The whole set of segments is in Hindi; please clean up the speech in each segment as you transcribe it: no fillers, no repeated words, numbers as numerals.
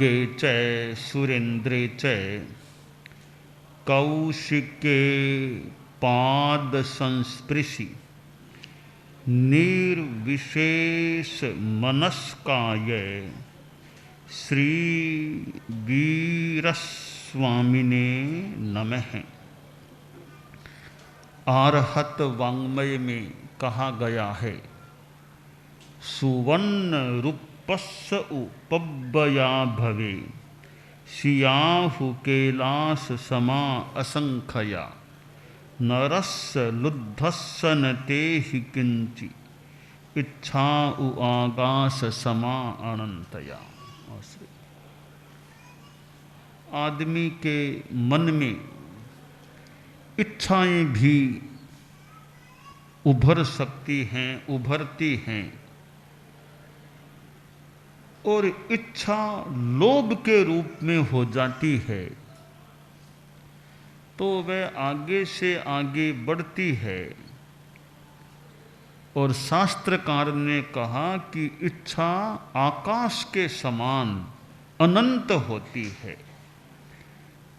खड्गे च सुरेन्द्रे च कौशिके पाद संस्पृशि निर्विशेष मनस्काय श्री वीरस्वामिने नमः। आरहत वाङ्मय में कहा गया है, सुवर्ण रूपस्य उपव्यया भवे सियाहु कैलास समा असंख्या नरस्य लुद्धस्य न तेहि किंचि इच्छा आकाश समा अनंतया। आदमी के मन में इच्छाएं भी उभर सकती हैं, उभरती हैं, और इच्छा लोभ के रूप में हो जाती है तो वह आगे से आगे बढ़ती है। और शास्त्रकार ने कहा कि इच्छा आकाश के समान अनंत होती है,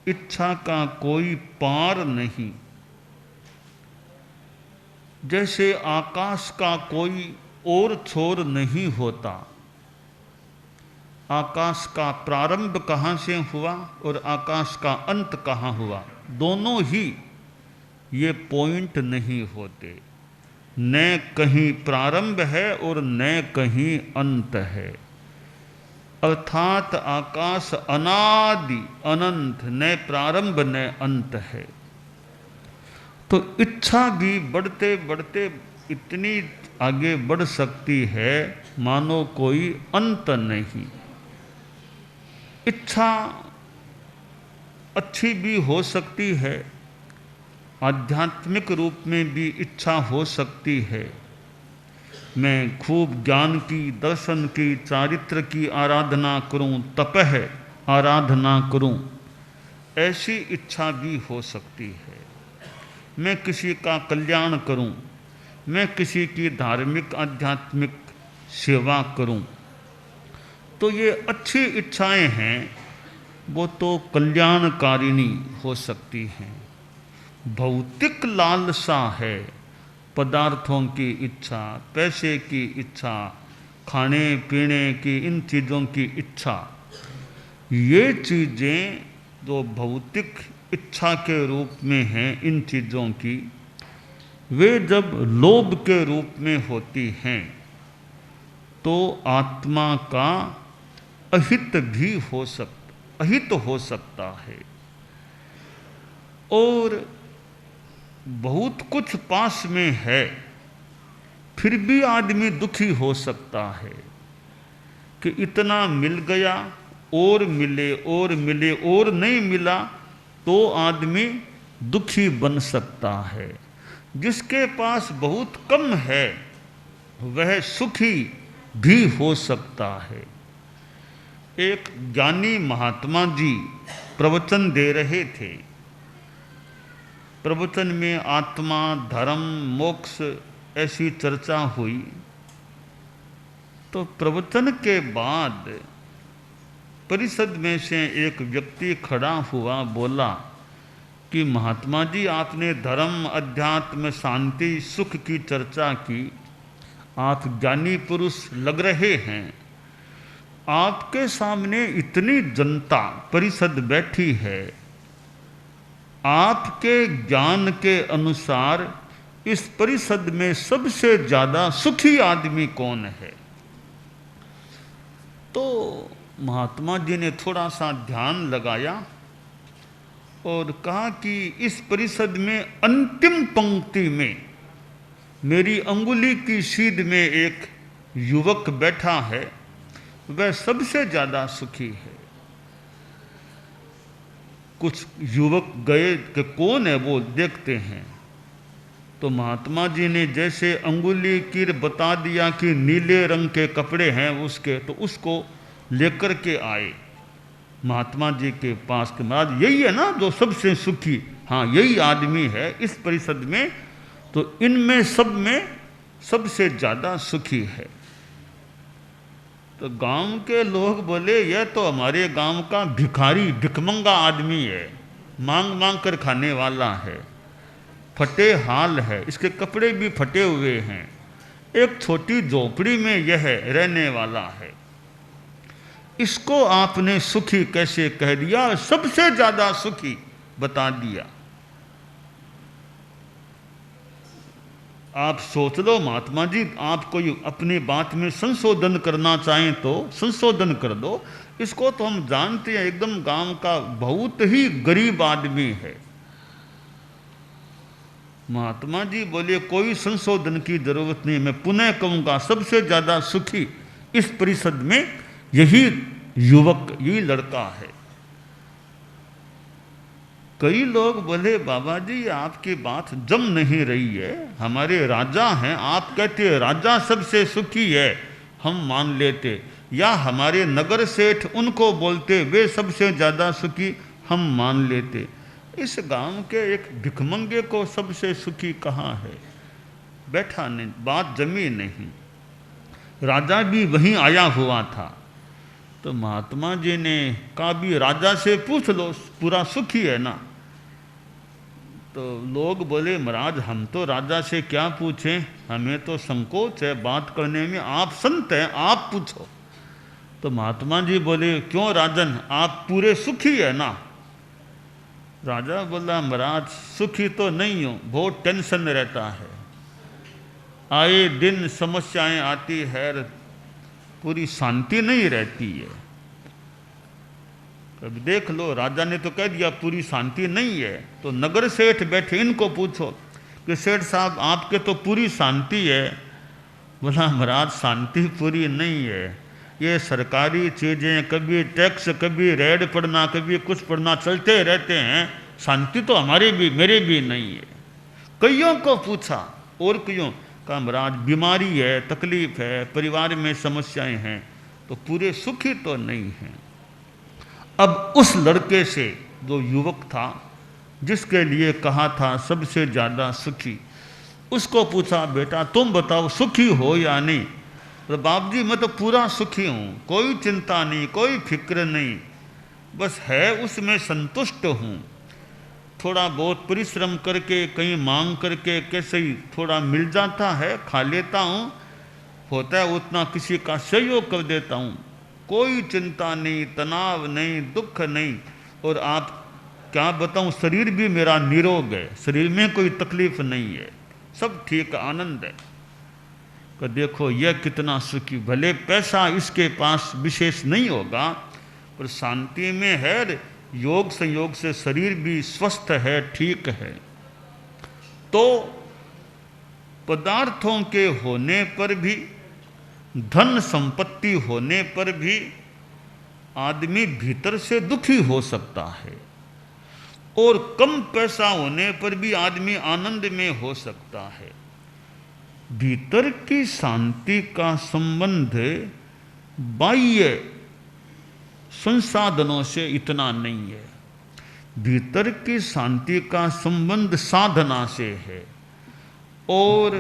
इच्छा का कोई पार नहीं। जैसे आकाश का कोई और छोर नहीं होता, आकाश का प्रारंभ कहाँ से हुआ और आकाश का अंत कहाँ हुआ, दोनों ही ये पॉइंट नहीं होते। न कहीं प्रारंभ है और न कहीं अंत है, अर्थात आकाश अनादि अनंत, न प्रारंभ न अंत है। तो इच्छा भी बढ़ते बढ़ते इतनी आगे बढ़ सकती है मानो कोई अंत नहीं। इच्छा अच्छी भी हो सकती है, आध्यात्मिक रूप में भी इच्छा हो सकती है। मैं खूब ज्ञान की, दर्शन की, चारित्र की आराधना करूं, तपह आराधना करूं, ऐसी इच्छा भी हो सकती है। मैं किसी का कल्याण करूं, मैं किसी की धार्मिक आध्यात्मिक सेवा करूं, तो ये अच्छी इच्छाएं हैं, वो तो कल्याणकारिणी हो सकती हैं। भौतिक लालसा है, पदार्थों की इच्छा, पैसे की इच्छा, खाने पीने की, इन चीज़ों की इच्छा, ये चीज़ें जो भौतिक इच्छा के रूप में हैं इन चीज़ों की, वे जब लोभ के रूप में होती हैं तो आत्मा का अहित भी अहित हो सकता है। और बहुत कुछ पास में है फिर भी आदमी दुखी हो सकता है कि इतना मिल गया और मिले और मिले और नहीं मिला तो आदमी दुखी बन सकता है। जिसके पास बहुत कम है वह सुखी भी हो सकता है। एक ज्ञानी महात्मा जी प्रवचन दे रहे थे। प्रवचन में आत्मा, धर्म, मोक्ष ऐसी चर्चा हुई। तो प्रवचन के बाद परिषद में से एक व्यक्ति खड़ा हुआ, बोला कि महात्मा जी, आपने धर्म, अध्यात्म, शांति, सुख की चर्चा की, आप ज्ञानी पुरुष लग रहे हैं, आपके सामने इतनी जनता परिषद बैठी है, आपके ज्ञान के अनुसार इस परिषद में सबसे ज्यादा सुखी आदमी कौन है? तो महात्मा जी ने थोड़ा सा ध्यान लगाया और कहा कि इस परिषद में अंतिम पंक्ति में मेरी अंगुली की सीध में एक युवक बैठा है, वह सबसे ज्यादा सुखी है। कुछ युवक गए कि कौन है वो, देखते हैं। तो महात्मा जी ने जैसे अंगुली की बता दिया कि नीले रंग के कपड़े हैं उसके, तो उसको लेकर के आए महात्मा जी के पास के, महाराज यही है ना जो सबसे सुखी? हाँ, यही आदमी है इस परिषद में, तो इनमें सब में सबसे ज़्यादा सुखी है। तो गांव के लोग बोले यह तो हमारे गांव का भिखारी भिखमंगा आदमी है, मांग मांग कर खाने वाला है, फटे हाल है, इसके कपड़े भी फटे हुए हैं, एक छोटी झोपड़ी में यह रहने वाला है, इसको आपने सुखी कैसे कह दिया, सबसे ज्यादा सुखी बता दिया। आप सोच लो महात्मा जी, आप कोई अपनी बात में संशोधन करना चाहें तो संशोधन कर दो, इसको तो हम जानते हैं एकदम गांव का बहुत ही गरीब आदमी है। महात्मा जी बोले कोई संशोधन की जरूरत नहीं, मैं पुनः कहूंगा सबसे ज्यादा सुखी इस परिषद में यही युवक, यही लड़का है। कई लोग बोले बाबा जी आपकी बात जम नहीं रही है, हमारे राजा हैं, आप कहते हैं राजा सबसे सुखी है, हम मान लेते, या हमारे नगर सेठ उनको बोलते वे सबसे ज़्यादा सुखी, हम मान लेते। इस गांव के एक भिखमंगे को सबसे सुखी कहाँ है, बैठा नहीं, बात जमी नहीं। राजा भी वहीं आया हुआ था, तो महात्मा जी ने कहा भी राजा से पूछ लो पूरा सुखी है ना। तो लोग बोले महाराज हम तो राजा से क्या पूछें, हमें तो संकोच है बात करने में, आप संत हैं आप पूछो। तो महात्मा जी बोले क्यों राजन आप पूरे सुखी है ना। राजा बोला महाराज सुखी तो नहीं हूँ, बहुत टेंशन रहता है, आए दिन समस्याएं आती है, पूरी शांति नहीं रहती है। अब देख लो राजा ने तो कह दिया पूरी शांति नहीं है, तो नगर सेठ बैठे इनको पूछो कि सेठ साहब आपके तो पूरी शांति है। बोला महाराज शांति पूरी नहीं है, ये सरकारी चीज़ें कभी टैक्स कभी रेड पड़ना कभी कुछ पड़ना चलते रहते हैं, शांति तो हमारे भी मेरे भी नहीं है। कईयों को पूछा और कईयों का महाराज बीमारी है, तकलीफ है, परिवार में समस्याएं हैं, तो पूरे सुखी तो नहीं हैं। अब उस लड़के से जो युवक था जिसके लिए कहा था सबसे ज़्यादा सुखी, उसको पूछा बेटा तुम बताओ सुखी हो या नहीं। तो बाप जी मैं तो पूरा सुखी हूँ, कोई चिंता नहीं, कोई फिक्र नहीं, बस है उसमें संतुष्ट हूँ। थोड़ा बहुत परिश्रम करके कहीं मांग करके कैसे ही थोड़ा मिल जाता है, खा लेता हूँ, होता है उतना किसी का सहयोग कर देता हूँ, कोई चिंता नहीं, तनाव नहीं, दुख नहीं। और आप क्या बताऊँ शरीर भी मेरा निरोग है, शरीर में कोई तकलीफ नहीं है, सब ठीक आनंद है। तो देखो यह कितना सुखी, भले पैसा इसके पास विशेष नहीं होगा पर शांति में है, योग संयोग से शरीर भी स्वस्थ है, ठीक है। तो पदार्थों के होने पर भी, धन संपत्ति होने पर भी आदमी भीतर से दुखी हो सकता है, और कम पैसा होने पर भी आदमी आनंद में हो सकता है। भीतर की शांति का संबंध बाह्य संसाधनों से इतना नहीं है, भीतर की शांति का संबंध साधना से है। और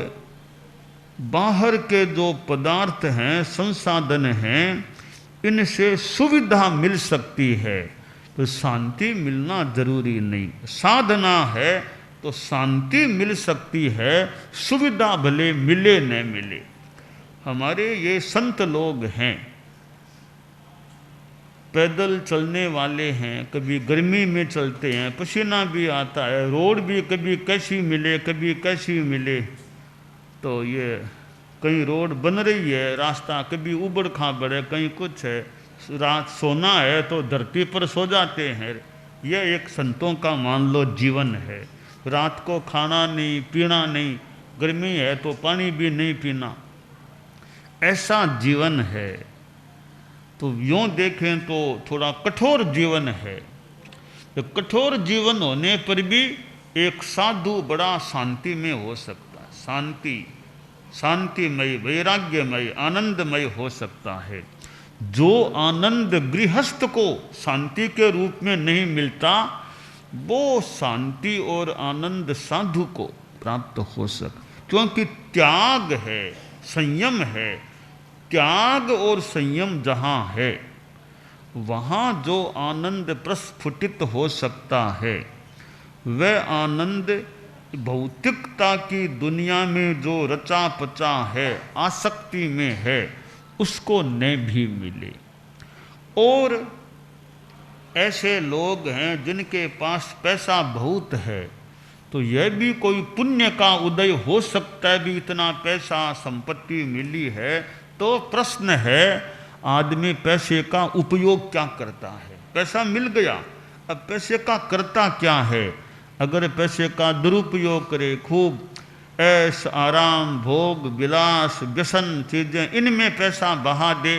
बाहर के जो पदार्थ हैं, संसाधन हैं, इनसे सुविधा मिल सकती है, तो शांति मिलना जरूरी नहीं। साधना है तो शांति मिल सकती है, सुविधा भले मिले न मिले। हमारे ये संत लोग हैं, पैदल चलने वाले हैं, कभी गर्मी में चलते हैं, पसीना भी आता है, रोड भी कभी कैसी मिले कभी कैसी मिले। तो ये कहीं रोड बन रही है, रास्ता कभी उबड़ खाबड़ है, कहीं कुछ है, रात सोना है तो धरती पर सो जाते हैं। यह एक संतों का मान लो जीवन है, रात को खाना नहीं पीना नहीं, गर्मी है तो पानी भी नहीं पीना, ऐसा जीवन है। तो यूँ देखें तो थोड़ा कठोर जीवन है। तो कठोर जीवन होने पर भी एक साधु बड़ा शांति में हो सकता है, शांतिमय, वैराग्यमय, आनंदमय हो सकता है। जो आनंद गृहस्थ को शांति के रूप में नहीं मिलता, वो शांति और आनंद साधु को प्राप्त हो सकता, क्योंकि त्याग है, संयम है, त्याग और संयम जहाँ है, वहाँ जो आनंद प्रस्फुटित हो सकता है, वह आनंद भौतिकता की दुनिया में जो रचा पचा है, आसक्ति में है, उसको न भी मिले। और ऐसे लोग हैं जिनके पास पैसा बहुत है, तो यह भी कोई पुण्य का उदय हो सकता है भी, इतना पैसा संपत्ति मिली है। तो प्रश्न है, आदमी पैसे का उपयोग क्या करता है? पैसा मिल गया, अब पैसे का करता क्या है? अगर पैसे का दुरुपयोग करे, खूब ऐश आराम भोग विलास व्यसन चीज़ें इनमें पैसा बहा दे,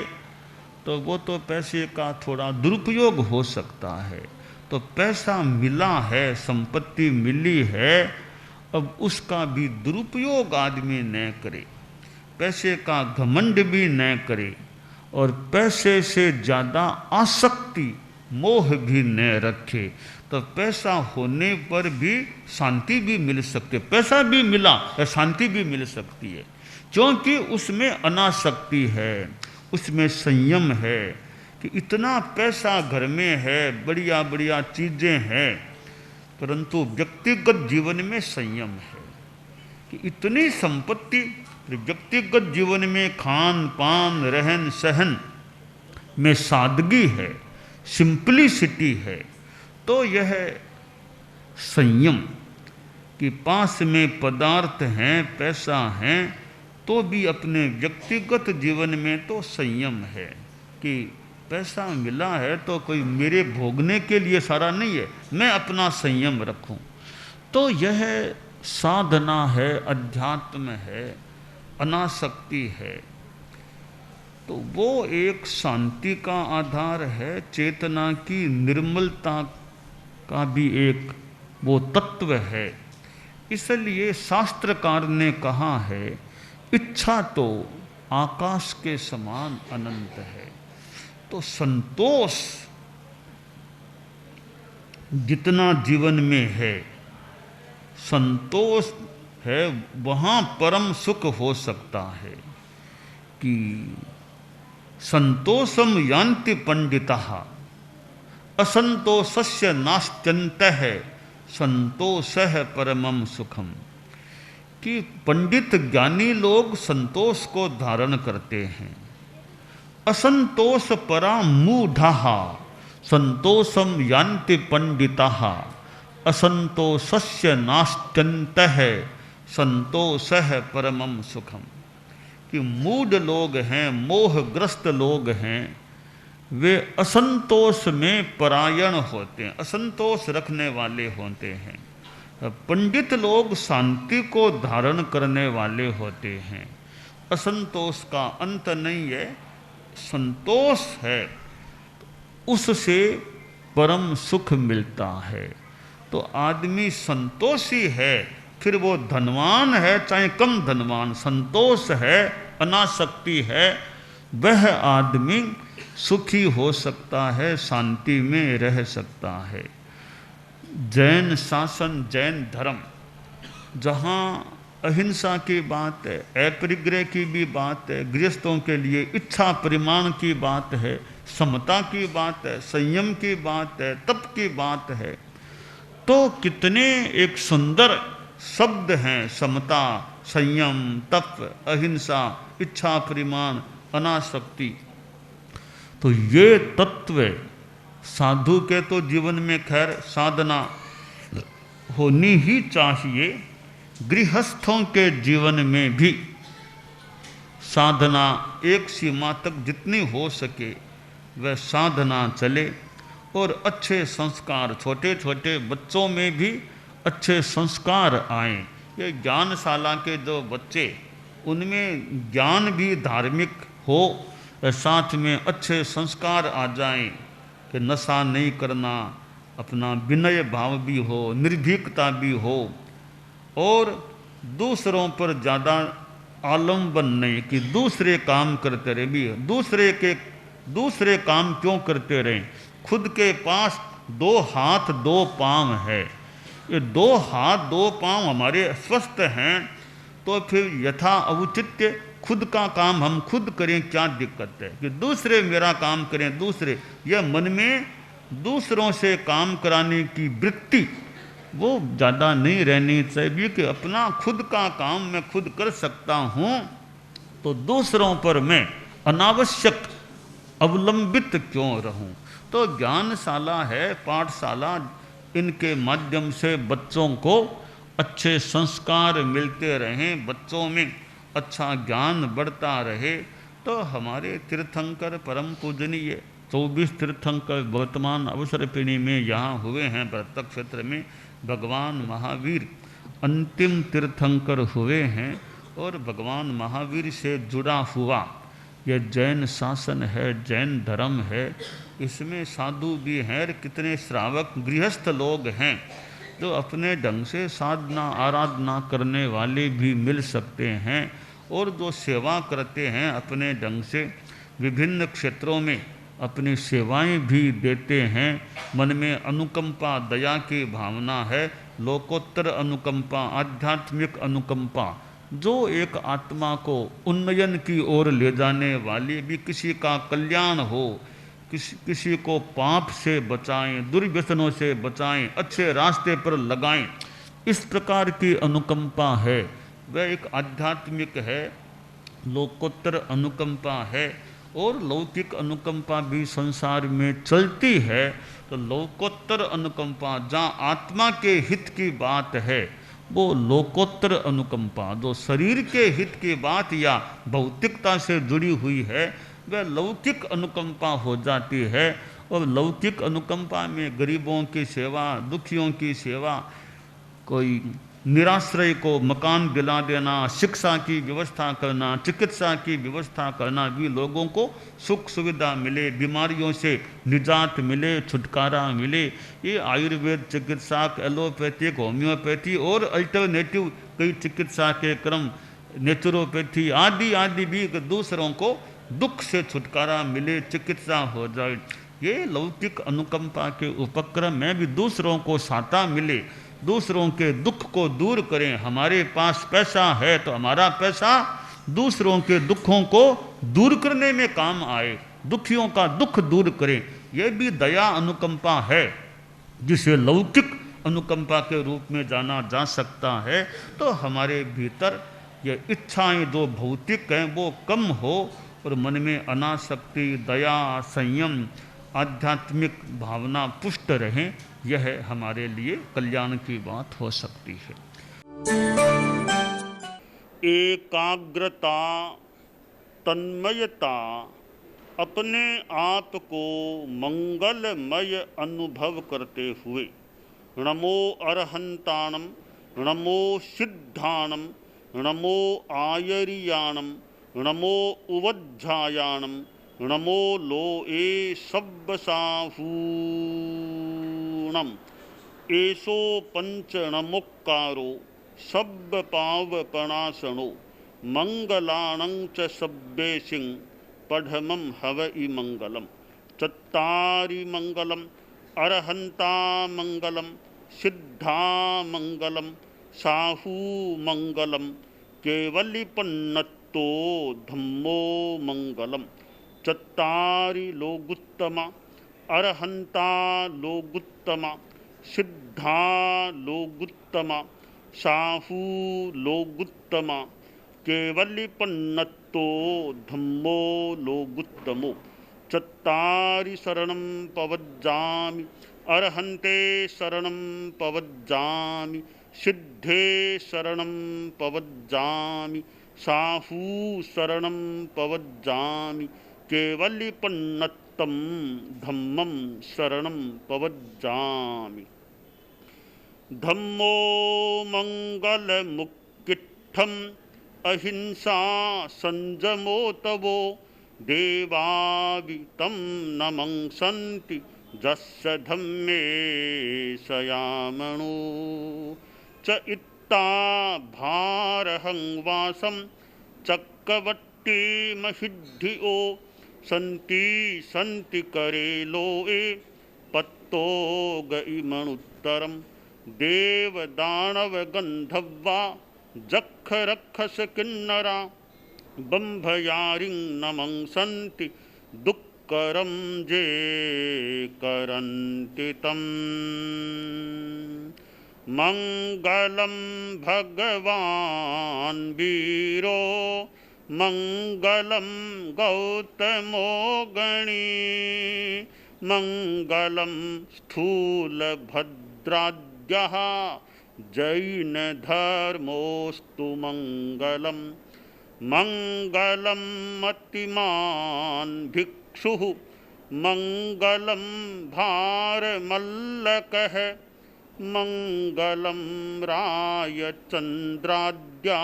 तो वो तो पैसे का थोड़ा दुरुपयोग हो सकता है। तो पैसा मिला है, संपत्ति मिली है, अब उसका भी दुरुपयोग आदमी न करे, पैसे का घमंड भी न करे, और पैसे से ज़्यादा आसक्ति मोह भी न रखे। तो पैसा होने पर भी शांति भी मिल सकती है, पैसा भी मिला या शांति भी मिल सकती है, क्योंकि उसमें अनासक्ति है, उसमें संयम है कि इतना पैसा घर में है, बढ़िया बढ़िया चीज़ें हैं, परंतु व्यक्तिगत जीवन में संयम है कि इतनी संपत्ति, व्यक्तिगत जीवन में खान पान रहन सहन में सादगी है, सिंपलिसिटी है। तो यह संयम कि पास में पदार्थ हैं, पैसा हैं, तो भी अपने व्यक्तिगत जीवन में तो संयम है कि पैसा मिला है तो कोई मेरे भोगने के लिए सारा नहीं है, मैं अपना संयम रखूं। तो यह साधना है, अध्यात्म है, अनासक्ति है। तो वो एक शांति का आधार है, चेतना की निर्मलता का भी एक वो तत्व है। इसलिए शास्त्रकार ने कहा है, इच्छा तो आकाश के समान अनंत है। तो संतोष जितना जीवन में है, संतोष है, वहाँ परम सुख हो सकता है कि संतोषम यान्ति पंडितः असंतोषस्य नास्त्यन्तः संतोषः परमम सुखम। कि पंडित ज्ञानी लोग संतोष को धारण करते हैं। असंतोष परा मूढ़ः संतोषम यान्ति पंडितः असंतोषस्य नास्त्यन्तः संतोषः परमम सुखम। कि मूढ़ लोग हैं, मोहग्रस्त लोग हैं, वे असंतोष में परायण होते हैं, असंतोष रखने वाले होते हैं। पंडित लोग शांति को धारण करने वाले होते हैं। असंतोष का अंत नहीं है, संतोष है, उससे परम सुख मिलता है। तो आदमी संतोषी है, फिर वो धनवान है चाहे कम धनवान, संतोष है, अनासक्ति है, वह आदमी सुखी हो सकता है, शांति में रह सकता है। जैन शासन, जैन धर्म, जहाँ अहिंसा की बात है, अपरिग्रह की भी बात है, गृहस्थों के लिए इच्छा परिमाण की बात है, समता की बात है, संयम की बात है, तप की बात है, तो कितने एक सुंदर शब्द हैं, समता, संयम, तप, अहिंसा, इच्छा परिमाण, अनासक्ति। तो ये तत्व साधु के तो जीवन में खैर साधना होनी ही चाहिए, गृहस्थों के जीवन में भी साधना एक सीमा तक जितनी हो सके वह साधना चले, और अच्छे संस्कार, छोटे छोटे बच्चों में भी अच्छे संस्कार आएं। ये ज्ञानशाला के जो बच्चे, उनमें ज्ञान भी धार्मिक हो, साथ में अच्छे संस्कार आ जाएं कि नशा नहीं करना, अपना विनय भाव भी हो, निर्भीकता भी हो, और दूसरों पर ज़्यादा आलम्बन नहीं कि दूसरे काम करते रहे भी, दूसरे काम क्यों करते रहें, खुद के पास 2 हाथ 2 पाँव है, ये 2 हाथ 2 पाँव हमारे स्वस्थ हैं, तो फिर यथा औचित्य खुद का काम हम खुद करें, क्या दिक्कत है कि दूसरे मेरा काम करें, दूसरे, यह मन में दूसरों से काम कराने की वृत्ति वो ज़्यादा नहीं रहनी चाहिए कि अपना खुद का काम मैं खुद कर सकता हूँ, तो दूसरों पर मैं अनावश्यक अवलंबित क्यों रहूं। तो ज्ञानशाला है, पाठशाला, इनके माध्यम से बच्चों को अच्छे संस्कार मिलते रहें, बच्चों में अच्छा ज्ञान बढ़ता रहे। तो हमारे तीर्थंकर परम पूजनीय 24 तीर्थंकर वर्तमान अवसर पीढ़ी में यहाँ हुए हैं। भरत क्षेत्र में भगवान महावीर अंतिम तीर्थंकर हुए हैं, और भगवान महावीर से जुड़ा हुआ यह जैन शासन है, जैन धर्म है, इसमें साधु भी हैं और कितने श्रावक गृहस्थ लोग हैं जो अपने ढंग से साधना आराधना करने वाले भी मिल सकते हैं, और जो सेवा करते हैं अपने ढंग से विभिन्न क्षेत्रों में अपनी सेवाएं भी देते हैं। मन में अनुकंपा दया की भावना है, लोकोत्तर अनुकंपा, आध्यात्मिक अनुकंपा, जो एक आत्मा को उन्नयन की ओर ले जाने वाली, भी किसी का कल्याण हो, किसी को पाप से बचाएं, दुर्व्यसनों से बचाएं, अच्छे रास्ते पर लगाएं, इस प्रकार की अनुकंपा है। वह एक आध्यात्मिक है, लोकोत्तर अनुकंपा है। और लौकिक अनुकंपा भी संसार में चलती है, तो लोकोत्तर अनुकंपा जहाँ आत्मा के हित की बात है, वो लोकोत्तर अनुकंपा जो शरीर के हित की बात या भौतिकता से जुड़ी हुई है, वह लौकिक अनुकंपा हो जाती है। और लौकिक अनुकंपा में गरीबों की सेवा, दुखियों की सेवा, कोई निराश्रय को मकान दिला देना, शिक्षा की व्यवस्था करना, चिकित्सा की व्यवस्था करना, भी लोगों को सुख सुविधा मिले, बीमारियों से निजात मिले, छुटकारा मिले। ये आयुर्वेद चिकित्सा, एलोपैथिक, होम्योपैथी और अल्टरनेटिव कई चिकित्सा के क्रम, नेचुरोपैथी आदि आदि भी दूसरों को दुख से छुटकारा मिले, चिकित्सा हो जाए। ये लौकिक अनुकंपा के उपक्रम में भी दूसरों को सहायता मिले, दूसरों के दुख को दूर करें। हमारे पास पैसा है तो हमारा पैसा दूसरों के दुखों को दूर करने में काम आए, दुखियों का दुख दूर करें। यह भी दया अनुकंपा है, जिसे लौकिक अनुकंपा के रूप में जाना जा सकता है। तो हमारे भीतर ये इच्छाएं जो भौतिक हैं वो कम हो, और मन में अनासक्ति, दया, संयम, आध्यात्मिक भावना पुष्ट रहें। यह हमारे लिए कल्याण की बात हो सकती है। एकाग्रता, तन्मयता, अपने आप को मंगलमय अनुभव करते हुए नमो अरहंताणम, नमो सिद्धाणम, नमो आयरियाणम, नमो उवज्झायाणम, नमो लोए सब्बसाहूणम, एसो पंचणमुक्कारो सब्बपावपणासनो, मंगलाणं च सब्बेसिं पढ़मं हवइ मंगलम। चत्तारि मंगलम, अरहंता मंगलम, सिद्धा मंगलम, साहू मंगलम, केवलिपन्नत्तो धम्मो मंगलम। चत्तारि लोगुत्तमा, अरहंता लोगुत्तमा, सिद्धा लोगुत्तमा, साहू लोगुत्तमा, केवलिपन्नत्तो धम्मो लोगुत्तमो। चत्तारि शरणं पवज्जामि, अरहन्ते शरणं पवज्जामि, सिद्धे शरणं पवज्जामि, साहू शरणं पवज्जामि, केवलिपन्नत्तं धम्मं शरणं पवज्जामि। धम्मो मंगलमुक्किट्ठम्, अहिंसा संजमो तवो, देवावितं नमंसन्ति जस्य धम्मे सयामणो। च इत्ता भारहं वासं चक्रवट्टी महिद्धिओ, सन्ति सन्ति करे लोए पत्तो गइमणुत्तरम। देव दानव गंधर्वा जख रक्षस किन्नरा, बंभयारिं नमंसन्ति दुःकरं जे करन्ति तम्। मंगलं भगवान् वीरो मंगलं गौतमो गणी मंगलं स्थूलभद्राद्यः जैनधर्मोऽस्तु मंगलम्। मंगलं मतिमान् भिक्षुः मंगलं भारमल्लकः मंगलं रायचन्द्राद्या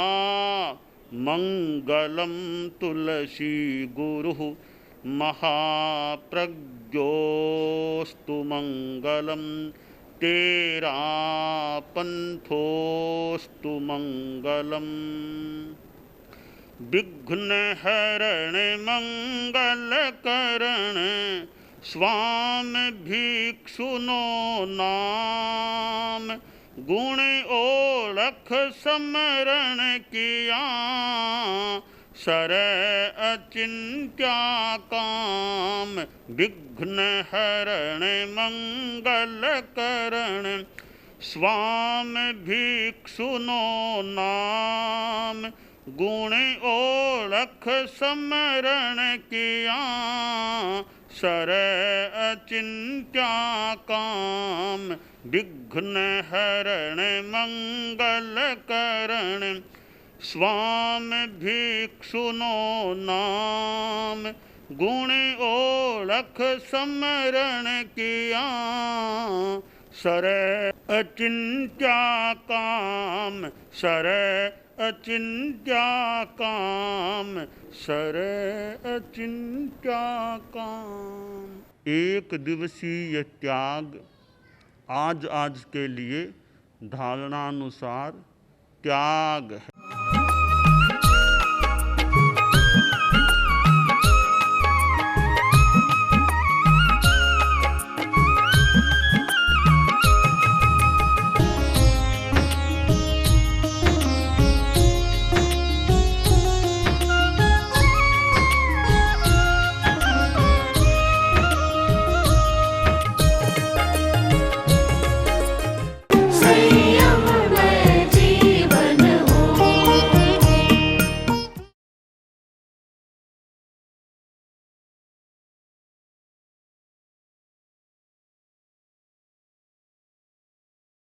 मंगलं तुलसी गुरुः महाप्रज्ञोऽस्तु मंगलं तेरा पंथोऽस्तु मंगलम्। विघ्नहरण मंगलकरण स्वामी भिक्षुनो नाम गुण ओळख समरण किया सर अचिंत्या काम। विघ्नहरण मंगलकरण स्वामी भिक्षुनो नाम गुण ओळख समरण किया सर अचिंत्या काम। विघ्नहरण मंगलकरण स्वामी भिक्षुनो नाम गुण ओळख समरण किया सर अचिंत्या काम। सर अचिंत्या काम सर अचिंत्या काम। एक दिवसीय त्याग आज के लिए धारणानुसार त्याग है।